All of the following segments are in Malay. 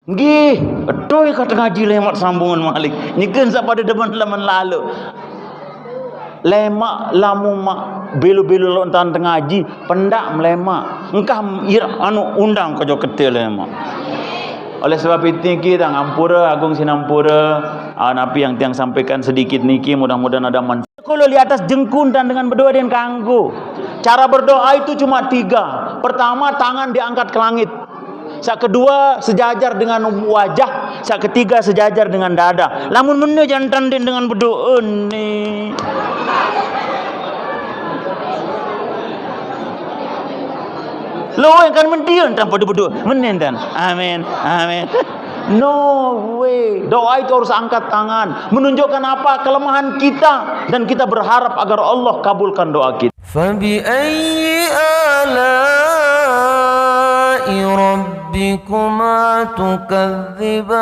Nggih, betul kata ngaji lemak sambungan malik. Nyekeun pada depan lalu. Lemak lamu mak belu-belu lontan ngaji pendak melemak. Engkah undang kau ketel lemak. Oleh sebab itu kita ngampura agung sinampura napi yang tiang sampaikan sedikit niki mudah-mudahan ada manfaat. Kalau di atas jengkun dan dengan berdoa dengan kanggo. Cara berdoa itu cuma 3. Pertama, tangan diangkat ke langit. Yang kedua, sejajar dengan wajah. Yang ketiga, sejajar dengan dada. Lamun mana jantan dengan berdoa ni. Lo yang kan mendian tanpa berdoa. Menentan. Amin. Amin. No way. Doa itu harus angkat tangan, menunjukkan apa kelemahan kita dan kita berharap agar Allah kabulkan doa kita. Fabi ayyi ala'i rabbikuma tukadziban.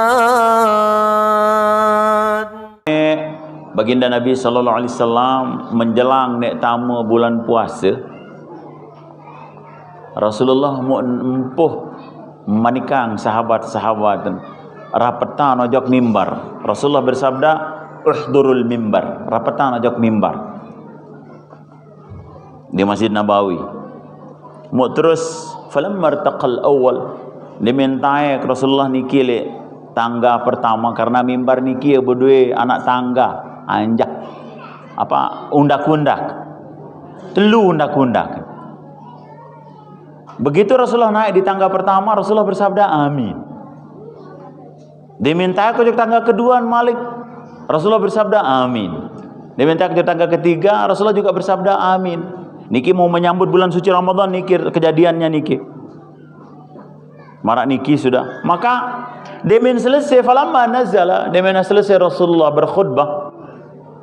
Baginda Nabi sallallahu alaihi wasallam menjelang nek tamu bulan puasa, Rasulullah empuh manikang sahabat-sahabat rapetan ojok mimbar. Rasulullah bersabda, "Uhdurul mimbar." Rapetan ojok mimbar di Masjid Nabawi. Mau terus falamma irtaqal awal dimintai Rasulullah niki le tangga pertama karena mimbar niki berdua anak tangga anjak apa undak-undak telu undak-undak. Begitu Rasulullah naik di tangga pertama, Rasulullah bersabda amin. Diminta ke tangga kedua Malik, Rasulullah bersabda amin. Diminta ke tangga ketiga, Rasulullah juga bersabda amin. Niki mau menyambut bulan suci Ramadan, niki kejadiannya niki. Marak niki sudah. Maka demin selesai falamma nazala, demin selesai Rasulullah berkhutbah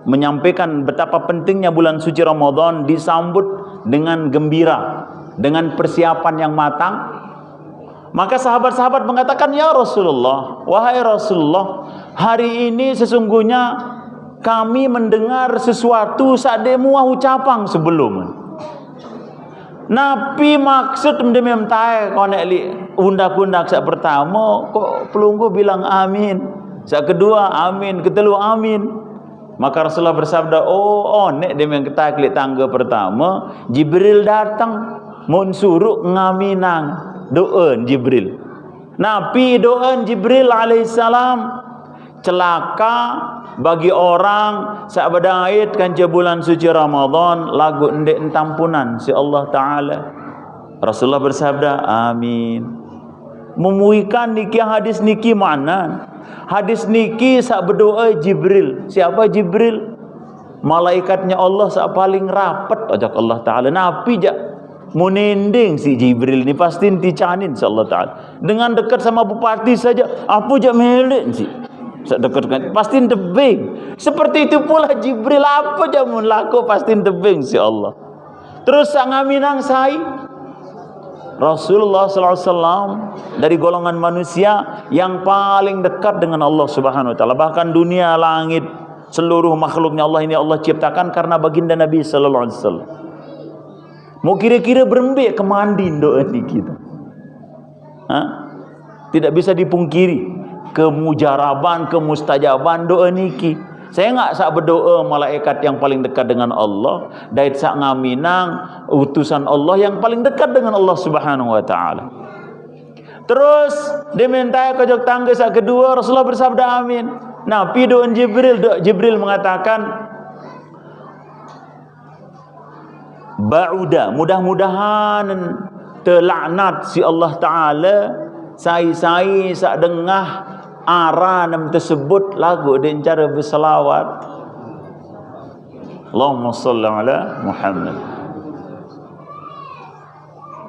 menyampaikan betapa pentingnya bulan suci Ramadan disambut dengan gembira, dengan persiapan yang matang. Maka sahabat-sahabat mengatakan, "Ya Rasulullah, wahai Rasulullah, hari ini sesungguhnya kami mendengar sesuatu sademu ucapang sebelum." Nabi maksud mendem tae konek li undak-undak sak pertama kok pelunggu bilang amin. Sak kedua amin, ketelu amin. Maka Rasulullah bersabda, "Oh, nek dem yang ketak li tangga pertama, Jibril datang mun suruh ngaminang." Doan Jibril. Nabi doan Jibril alaihissalam celaka bagi orang sak bedait kanca bulan suci Ramadan lagu endek entampunan si Allah Ta'ala. Rasulullah bersabda amin. Memuikan niki hadis niki mana? Hadis niki sak berdoa Jibril. Siapa Jibril? Malaikatnya Allah sak paling rapat ajak Allah Ta'ala. Nabi jak menending si Jibril ni pasti dicanin insyaallah taala. Dengan dekat sama bupati saja apa je melek si. Dekat kan pasti tebing. Seperti itu pula Jibril apa je mun laku pasti tebing si Allah. Terus sang ngaminang sai Rasulullah sallallahu alaihi wasallam dari golongan manusia yang paling dekat dengan Allah Subhanahu wa taala. Bahkan dunia, langit, seluruh makhluknya Allah ini Allah ciptakan karena baginda Nabi sallallahu alaihi wasallam. Mau kira-kira berembik kemandin doa ni kita. Tidak bisa dipungkiri kemujaraban, kemustajaban doa niki. Saya enggak sak berdoa malaikat yang paling dekat dengan Allah, dait sak ngaminang utusan Allah yang paling dekat dengan Allah Subhanahu wa taala. Terus diminta kojok tangga sak kedua, Rasulullah bersabda amin. Nabi doan Jibril mengatakan ba'uda, mudah-mudahan terlaknat si Allah Ta'ala sai-sai sak dengah aran tersebut lagu dan cara berselawat Allahumma salli ala Muhammad.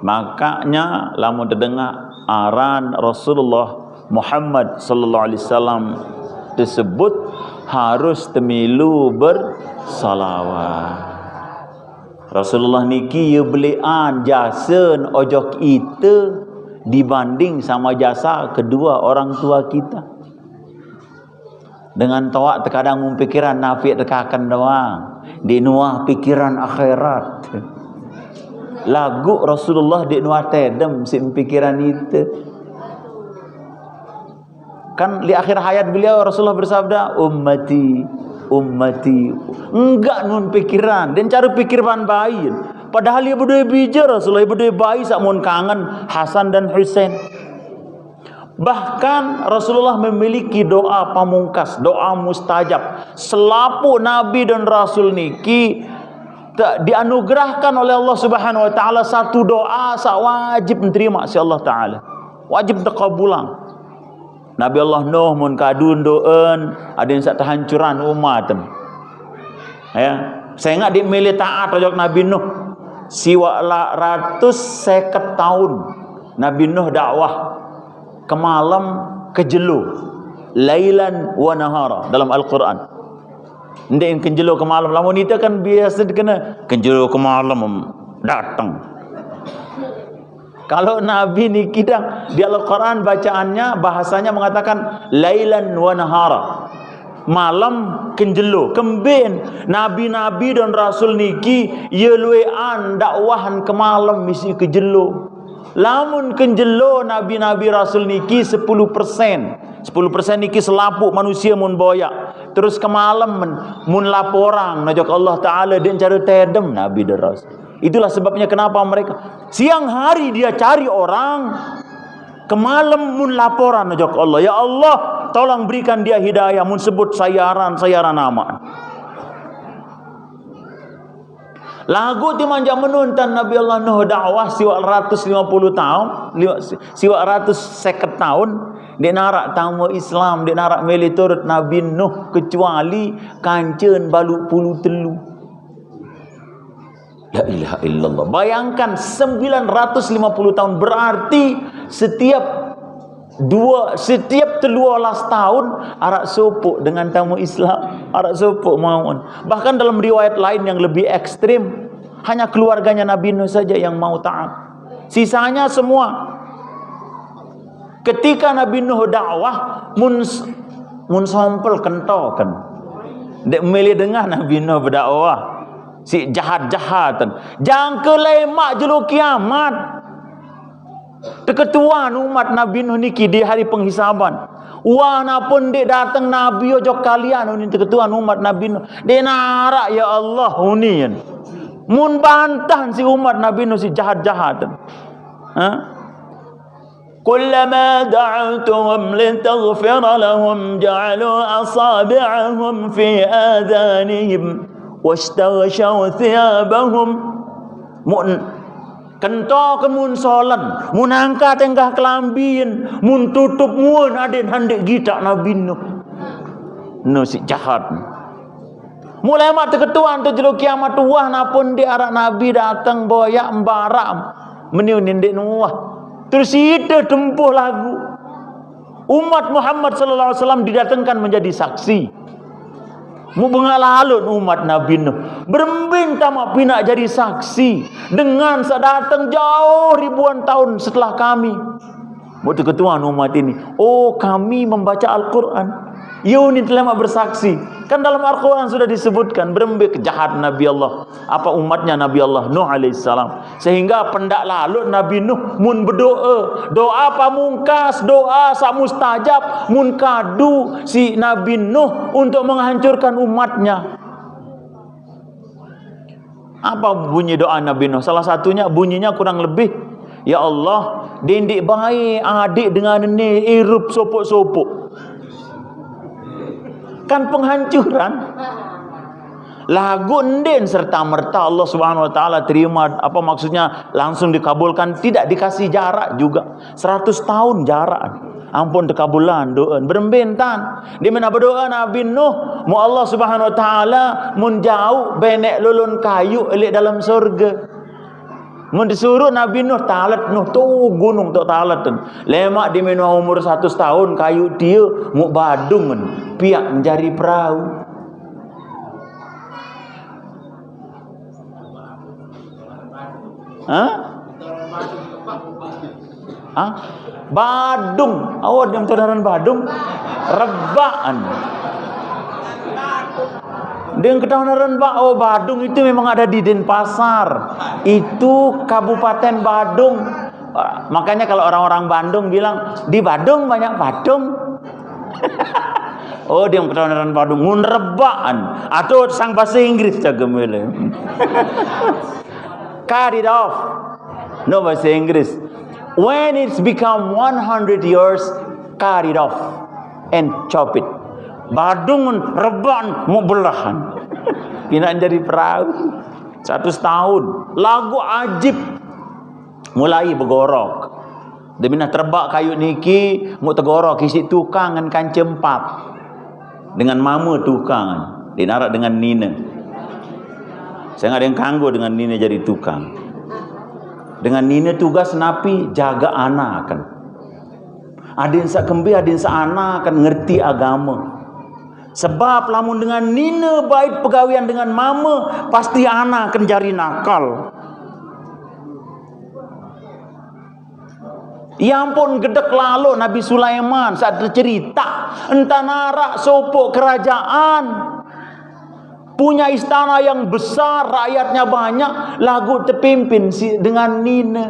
Makanya lamun terdengar aran Rasulullah Muhammad sallallahu alaihi wasallam tersebut harus temilu bersalawat. Rasulullah niki ya belian jasa ojok kita dibanding sama jasa kedua orang tua kita. Dengan tawak terkadang mempikiran nafiq tekakan doang, di nuah pikiran akhirat. Lagu Rasulullah di nuah tedem si pikiran itu. Kan di akhir hayat beliau Rasulullah bersabda, ummati, ummati. Enggak nun pikiran, dan cara pikiran bayi. Padahal dia berdua bija Rasulullah, berdua bayi sak mun kangen Hasan dan Husain. Bahkan Rasulullah memiliki doa pamungkas, doa mustajab. Selapu Nabi dan Rasul niki dianugerahkan oleh Allah Subhanahu wa taala satu doa sak wajib menerima si Allah taala. Wajib taqabulan. Nabi Allah Nuh mun kadun doen ada yang sak terhancuran umat. Ya, saya ingat di milih taat rajak Nabi Nuh. Siwa 150 tahun Nabi Nuh dakwah ke malam ke jelu, lailan wa nahara dalam Al-Quran. Ndek yang kenjelo ke malam, lamun itu kan biasa kena kenjelo ke malam datang. Kalau Nabi ni kidang di Al-Quran bacaannya bahasanya mengatakan lailan wa nahara, malam kenjelo kemben. Nabi-nabi dan rasul niki ye luean dakwahan ke malam misi ke jelo. Lamun kenjelo nabi-nabi rasul niki 10%. 10% niki selapuk manusia mun boyak. Terus ke malam mun laporang najak Allah taala den cara tedem nabi dan rasul. Itulah sebabnya kenapa mereka siang hari dia cari orang, ke malam mun laporan najak Allah. Ya Allah, tolong berikan dia hidayah, mun sebut sayaran nama. Lagu ti manja menuntan Nabi Allah Nuh dakwah siwa 150 tahun, siwa 150 tahun dia narak tamu Islam, dia narak milih turut Nabi Nuh kecuali kanceun balu puluh telu. La ilaha illallah. Bayangkan 950 tahun, berarti setiap 12 tahun arak sopuk dengan tamu Islam, arak sopuk mauun. Bahkan dalam riwayat lain yang lebih ekstrim, hanya keluarganya Nabi Nuh saja yang mau taat, sisanya semua. Ketika Nabi Nuh dakwah mun sampel kentokan dek milih dengar Nabi Nuh berdakwah si jahat-jahatan jangka lemak jelu kiamat. Keketuaan umat Nabi Nuh niki di hari penghisaban. Wah napun dek datang Nabi ojo kalian ini keketuaan umat Nabi Nuh. Dek narak ya Allah unian. Mun bantah si umat Nabi Nuh si jahat-jahatan. Ha? Kullama da'utuhum litaghfir lahum ja'alu asabi'ahum fi adhanihim wastaghshaw thiyabahum. Kento ke mun solan, mun angkat enggah kelambin, mun tutup mun aden handek gitak Nabi Nuh. No si jahat. Mulai mak ketuan tu jelu kiamat tuah napun di arah Nabi datang boyak embaram meniun ndek Nuh. Terus itu tempuh lagu. Umat Muhammad sallallahu alaihi wasallam didatangkan menjadi saksi. Mu bengalalun umat Nabi Nuh berembing tamak pinak jadi saksi dengan sadatang jauh ribuan tahun setelah kami. Waktu ketuaan umat ini, oh kami membaca Al-Quran. Yuni telah bersaksi. Kan dalam Al-Quran sudah disebutkan berembing kejahat Nabi Allah, apa umatnya Nabi Allah Nuh alaihissalam. Sehingga pendak lalu Nabi Nuh mun berdoa, doa pamungkas, doa sak mustajab, mun kadu si Nabi Nuh untuk menghancurkan umatnya. Apa bunyi doa Nabi Nuh? Salah satunya bunyinya kurang lebih, ya Allah, dindik baik adik dengan ini irup sopok-sopok. Kan penghancuran. Lagu enden serta merta Allah Subhanahu wa taala terima, apa maksudnya langsung dikabulkan, tidak dikasih jarak juga. 100 tahun jarak. Ampun dikabulan doa berembentan. Di mana berdoa Nabi Nuh, mu Allah Subhanahu wa taala mun jauh benek lulun kayu elek dalam surga. Mun disuruh Nabi Nuh talat Nuh tu gunung tu talat. Lemak di mana umur 100 tahun kayu dia mu badung piak menjadi perahu. Badung. Awak yang todaran Badung. Rebaan. Dengan ketahuan Badung itu memang ada di Denpasar. Itu Kabupaten Badung. Makanya kalau orang-orang Bandung bilang di Badung banyak Badung. Oh, dia ketenaran Badung ngun rebaan atau sang bahasa Inggris jaga mele. Cut it off. No bahasa Inggris. When it's become 100 years, cut it off and chop it. Badung rebaan mau belahan. Pina jadi perahu 100 tahun. Lagu ajib mulai bergorok. Demi nak terbak kayu niki mau tegorok isi tukang dengan kancempat. Dengan mama tukang dinarak dengan nina. Saya ada yang kanggo dengan nina jadi tukang. Dengan nina tugas napi jaga anak kan. Adin sak kembi adin sak anak kan ngerti agama. Sebab lamun dengan nina baik pegawian dengan mama pasti anak akan jari nakal. Ya ampun gedek lalu Nabi Sulaiman saat bercerita entah narak sopok kerajaan punya istana yang besar, rakyatnya banyak, lagu terpimpin dengan nina.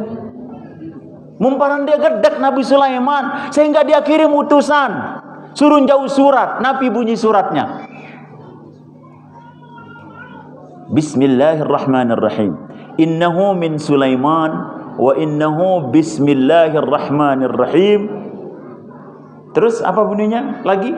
Mumparan dia gedek Nabi Sulaiman sehingga dia kirim utusan suruh jauh surat. Nabi bunyi suratnya, Bismillahirrahmanirrahim. Innahu min Sulaiman wa innahu bismillahirrahmanirrahim. Terus apa bunyinya lagi?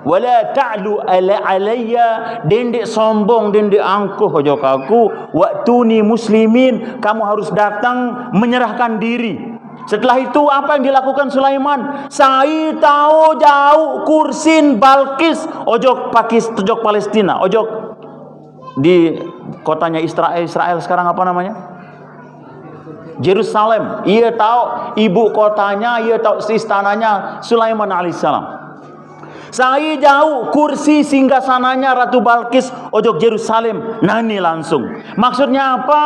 Wala ta'lu alayya, dendek sombong dendek angkuh ojok aku. Waktuni muslimin, kamu harus datang menyerahkan diri. Setelah itu apa yang dilakukan Sulaiman? Saya tahu jauh kursin Balkis ojok Palestina, ojok di kotanya Israel sekarang apa namanya? Yerusalem. Ia tahu ibu kotanya, ia tahu istananya Sulaiman alaihissalam. Saya jauh kursi singgasananya Ratu Balkis ojok Yerusalem. Nani langsung. Maksudnya apa?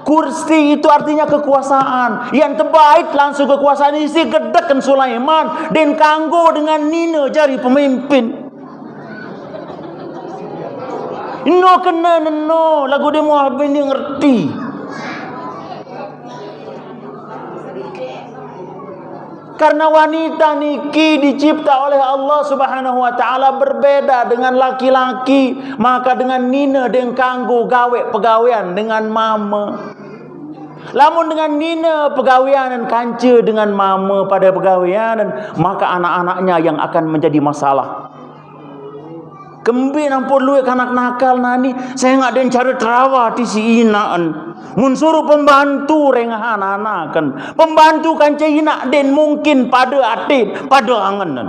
Kursi itu artinya kekuasaan. Yang terbaik langsung kekuasaan isi gedekan Sulaiman dan kanggo dengan nina jari pemimpin. No kena no lagu dia mau habis dia ngerti. Karena wanita niki dicipta oleh Allah Subhanahu wa taala berbeda dengan laki-laki, maka dengan nina den kanggo gawe pegawean dengan mama. Lamun dengan nina pegawean dan kanca dengan mama pada pegawean, maka anak-anaknya yang akan menjadi masalah. Kembi nampun luwe kanak nakal nani, saya nggak ada cara terawat di si inaan. Mun suruh pembantu rengahan anak kan, pembantu kan cina den mungkin pada atin pada angenan.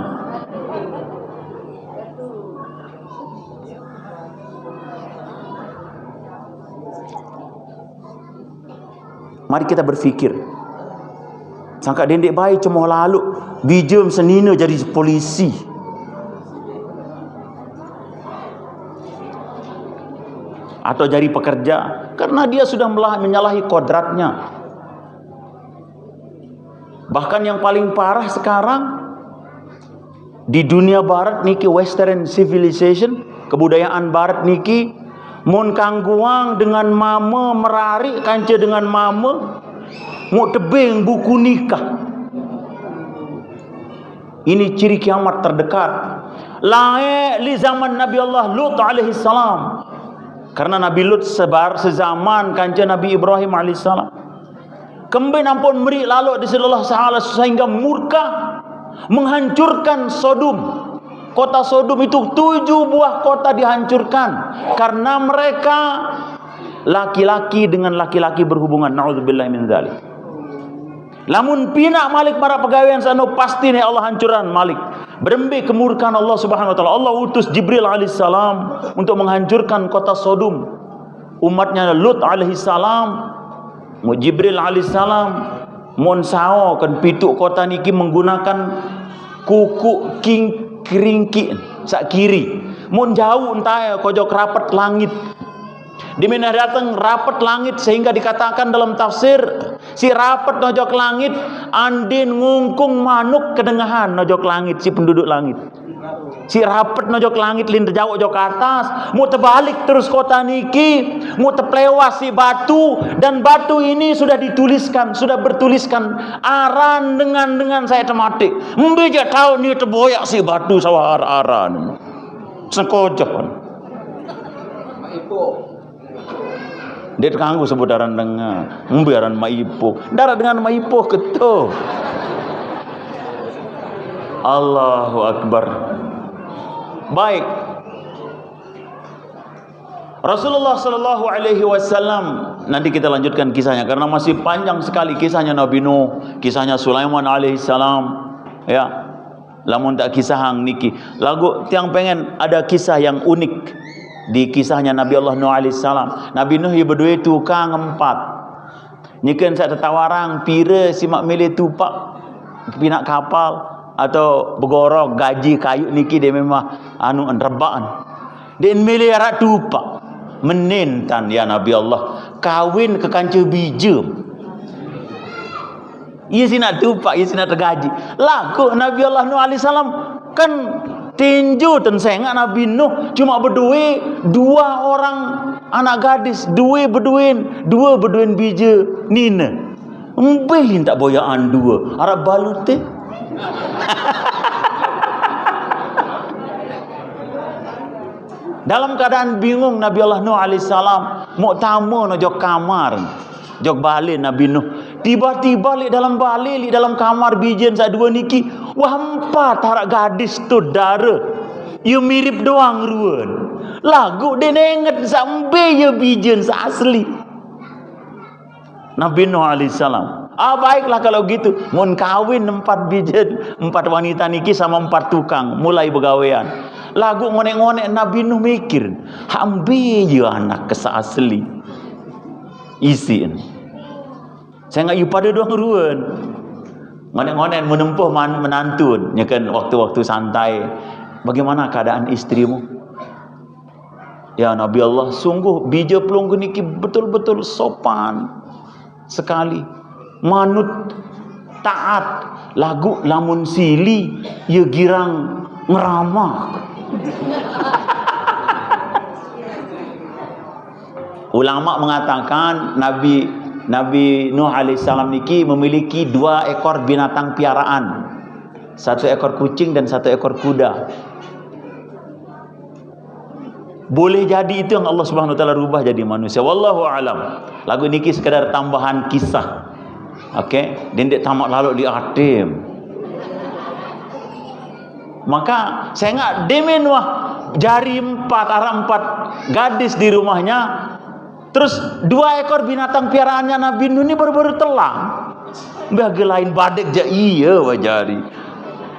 Mari kita berfikir. Sangka dendek baik cuma lalu bijum senina jadi polisi. Atau jadi pekerja karena dia sudah menyalahi kodratnya. Bahkan yang paling parah sekarang di dunia barat niki, western civilization, kebudayaan barat niki, mun kangguang dengan mama merari kanca dengan mama mau tebing buku nikah. Ini ciri kiamat terdekat. Lae li zaman Nabi Allah Lut alaihi salam. Karena Nabi Lut sezaman kanca Nabi Ibrahim alaihissalam. Kembali ampun meri lalu di seluruh sahalah sehingga murka menghancurkan Sodom. Kota Sodom itu 7 buah kota dihancurkan karena mereka laki-laki dengan laki-laki berhubungan. Nauzubillah min dzalik. Lamun pinak malik para pegawaian sano pasti nih Allah hancuran malik. Berembe kemurkaan Allah Subhanahu wa taala. Allah utus Jibril alaihissalam untuk menghancurkan kota Sodom. Umatnya Lut alaihissalam, Jibril alaihissalam mon sao kan pituk kota niki menggunakan kuku keringki sak kiri. Mon jauh entah kojok rapat langit. Di mana datang rapat langit sehingga dikatakan dalam tafsir si rapat nojok langit andin ngungkung manuk kedengahan nojok langit si penduduk langit. Si rapet nojok langit lin terjauh jok atas, mau terbalik terus kota niki, mau terplewas si batu, dan batu ini sudah dituliskan, sudah bertuliskan aran dengan saya tematik. Mbija tahu ni terboyak si batu sawah aran. Sekojok. Dia kanggu sebutaran dengan mbiaran maipo. Darah dengan maipo ketuh. Allahu Akbar. Baik. Rasulullah sallallahu alaihi wasallam, nanti kita lanjutkan kisahnya karena masih panjang sekali kisahnya Nabi Nuh, kisahnya Sulaiman alaihi salam. Ya. Lamun tak kisah hang niki. Lagu tiang pengen ada kisah yang unik di kisahnya Nabi Allah Nuh alaihi salam. Nabi Nuh berdua tukang 4. Nyikan sak tetawarang pira simak milih tupak pinak kapal atau begorok gaji kayu niki dia memang anu rebaan. Dia milih arak tupak. Menentan ya Nabi Allah kawin ke kanca bija. Ia si nak tupak, ia si nak tergaji. Laku Nabi Allah Nuh alaihi salam kan tinju dan sengak Nabi Nuh cuma berdua 2 orang anak gadis, 2 berduin bija nina. Mbelin tak boyaan 2 Arab balute. Dalam keadaan bingung Nabi Allah Nuh alaihi salam mau tamu no jok kamar jok balik Nabi Nuh tiba-tiba li dalam balik li dalam kamar bijen sak 2 niki wah 4 harak gadis tu dara you mirip doang ruan lagu dia nenget sampai you bijen sak asli Nabi Nuh alaihi salam. Baiklah kalau gitu mun kawin 4 bijen 4 wanita niki sama 4 tukang mulai begawean. Lagu ngonek-ngonek Nabi Nuh mikir hambi je anak kesa asli isiin saya nggak pada doang ruan ngonek-ngonek menempuh menantun nyekan waktu-waktu santai. Bagaimana keadaan istrimu? Ya Nabi Allah sungguh bija pelunggu niki betul-betul sopan sekali, manut, taat. Lagu lamun sili ya girang ngeramak. Ulama mengatakan Nabi Nuh alaihissalam niki memiliki 2 ekor binatang piaraan, 1 ekor kucing dan 1 ekor kuda. Boleh jadi itu yang Allah Subhanahu wa taala rubah jadi manusia. Wallahu alam. Lagu niki sekadar tambahan kisah. Okey, dendek tamak lalu di atim. Maka saya enggak demen wah jari 4 arah 4 gadis di rumahnya. Terus 2 ekor binatang piaraannya Nabi Nuh ini baru-baru telang. Bagi lain badek je iya wajari.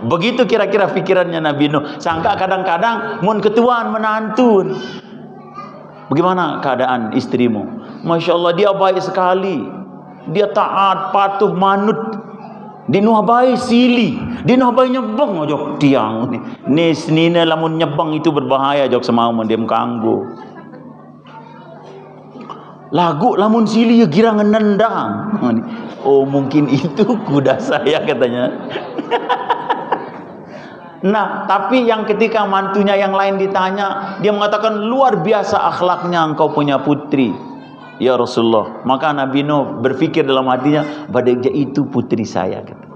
Begitu kira-kira pikirannya Nabi Nuh. Sangka kadang-kadang mun ketuaan menantun. Bagaimana keadaan istrimu? Masya Allah dia baik sekali. Dia taat, patuh, manut. Di Nuh bayi sili, di Nuh bayi nyebang jok tiang ni nina lamun nyebang itu berbahaya jok semau mendem kanggo. Lagu lamun sili ya girang nendang. Oh mungkin itu kuda saya katanya. Nah tapi yang ketika mantunya yang lain ditanya, dia mengatakan luar biasa akhlaknya engkau punya putri ya Rasulullah. Maka Nabi Nuh berfikir dalam hatinya, badai itu putri saya kata.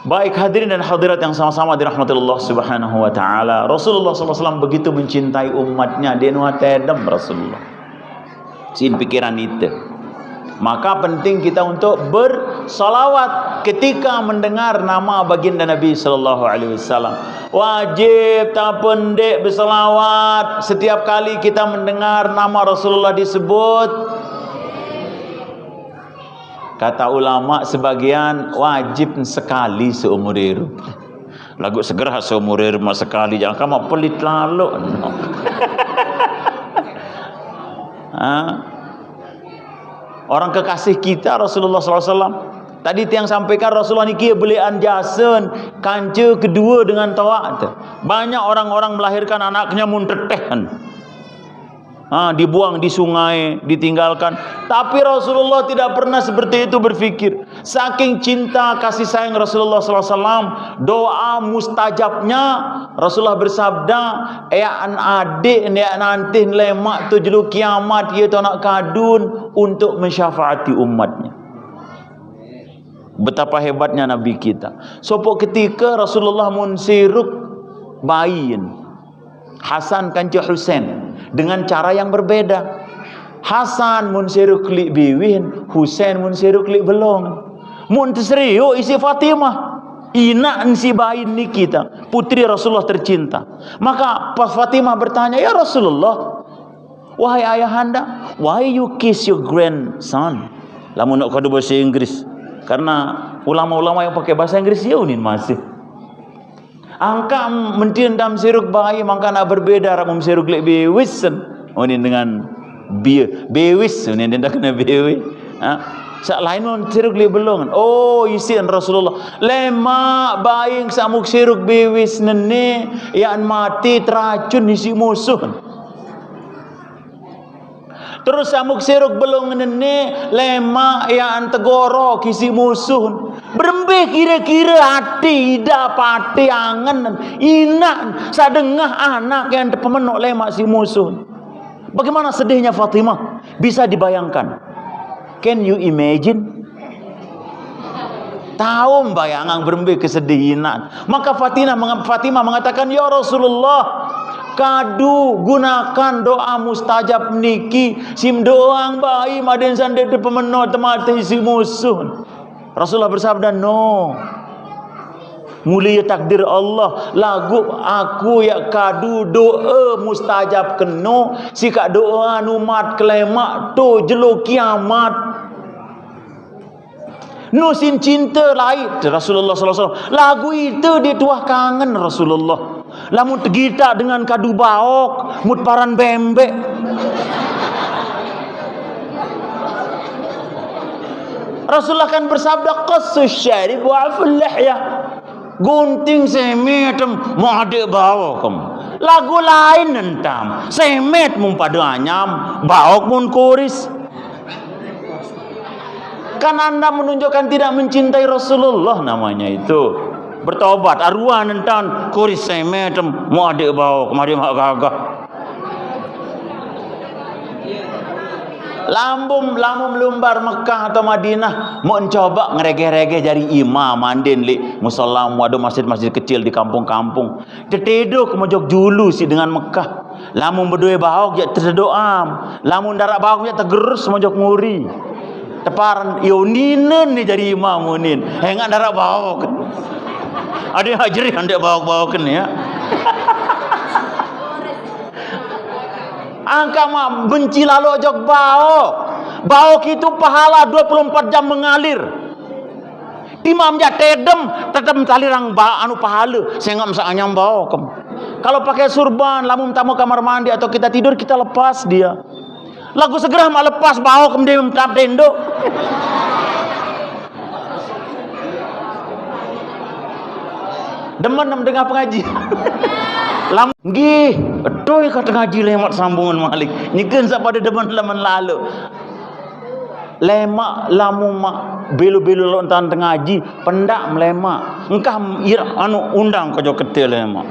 Baik hadirin dan hadirat yang sama-sama dirahmati Allah Subhanahu wa taala. Rasulullah SAW begitu mencintai umatnya, dia nuatedem Rasulullah. Sin pikiran itu. Maka penting kita untuk bersalawat ketika mendengar nama baginda Nabi sallallahu alaihi wasallam. Wajib tak pendek bersalawat setiap kali kita mendengar nama Rasulullah disebut. Kata ulama sebagian wajib sekali seumur hidup. Lagu segera seumur hidup sekali, jangan kamu pelit lalu. Orang kekasih kita Rasulullah SAW. Tadi tiang sampaikan Rasulullah niki belian jasen kanca kedua dengan tawa. Banyak orang-orang melahirkan anaknya muntetehen. dibuang di sungai, ditinggalkan. Tapi Rasulullah tidak pernah seperti itu berfikir. Saking cinta kasih sayang Rasulullah SAW, doa mustajabnya Rasulullah bersabda, an adik nanti lemak tu jelu kiamat ia tu nak kadun untuk mensyafaati umatnya. Betapa hebatnya Nabi kita. Sopok ketika Rasulullah munsiruk bayin Hasan kanca Husain dengan cara yang berbeda. Hasan munsiruk lik biwin, Husain munsiruk lik belong. Mun serius isi Fatimah, inak si bayin ni kita, putri Rasulullah tercinta. Maka pas Fatimah bertanya, "Ya Rasulullah, wahai ayahanda, why you kiss your grandson?" Lamun nak kadu bahasa Inggris. Karena ulama-ulama yang pakai bahasa Inggris ya unin masih. Angka mentin dam siruk bayi maka nak berbeda rak siruk lek bewisen unin dengan bewis unin dak kena bewi. Sak lain mun siruk lek belong. Oh isi Rasulullah lemak bayi samuk siruk bewis nene yang mati teracun isi musuh. Terus samuk siruk belong nene lemak yang tegoro kisi musuh. Berembe kira-kira hati ida pati angan inak sadengah anak yang pemenok lemak si musuh. Bagaimana sedihnya Fatimah? Bisa dibayangkan. Can you imagine? Tahu bayangan berembe kesedihan. Maka Fatimah mengatakan, "Ya Rasulullah, kadu gunakan doa mustajab niki sim doang bayi maden sande de pemenot temati si musuh." Rasulullah bersabda, "No. Mulia takdir Allah lagu aku ya kadu doa mustajab keno sika doa numat kelemak tu jelo kiamat." Nusin cinta lain Rasulullah SAW. Lagu itu dia tuah kangen Rasulullah. Lamun tegita dengan kadu baok, mut paran bembek. Rasulullah kan bersabda, "Qassus syarib wa aful lihya." Gunting semetem mau ada baok kamu. Lagu lain entam. Semet mun pada anyam, baok mun kuris. Kan anda menunjukkan tidak mencintai Rasulullah namanya itu. Bertobat arwah nentan kuris semetem mau ada bawa kemari mak gagah. Lambung lumbar Mekah atau Madinah mau mencoba ngerege-rege jari imam mandin li musalla ada masjid-masjid kecil di kampung-kampung. Tetedok mojok julu si dengan Mekah. Lamun berdoa bahok ya terdoam. Lamun darak bahok ya tegerus mojok nguri. Teparan yo ninen ni jadi imam munin. Hengak darak bahok. Ada hajri hendak bahok-bahokan ya. Angka mak benci lalu ojok baok. Baok itu pahala 24 jam mengalir. Timam ja tedem talirang anu pahala. Sehingga masa anyam baok. Kalau pakai surban, lamun tamu kamar mandi atau kita tidur kita lepas dia. Lagu segera mak lepas baok kemudian tap tendo. Demen dengar pengajian. Lam nggih, etoy kata ngaji lemak sambungan malik. Nyikeun sapada demen lamun lalu. Lemak lamun mak belu-belu lontan ngaji, pendak melemak. Engkah anu undang kojo ketel lemak.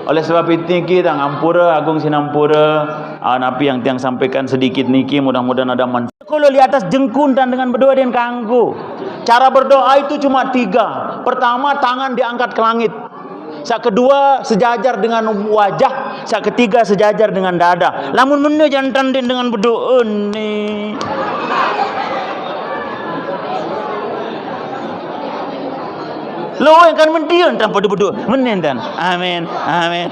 Oleh sebab itu kita ngampura agung sinampura napi yang tiang sampaikan sedikit niki mudah-mudahan ada manfaat. Kalau di atas jengkun dan dengan berdoa dan kanggo. Cara berdoa itu cuma 3. Pertama tangan diangkat ke langit. Sak kedua sejajar dengan wajah, sak ketiga sejajar dengan dada. Lamun mende jantan dengan berdoa ni. Lo kan mendian tanpa berdoa. Menentan. Amin. Amin.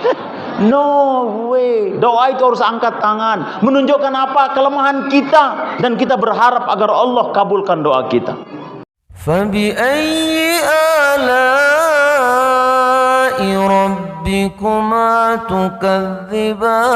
No way. Doa itu harus angkat tangan, menunjukkan apa kelemahan kita dan kita berharap agar Allah kabulkan doa kita. فبأي آلاء ربكما تكذبان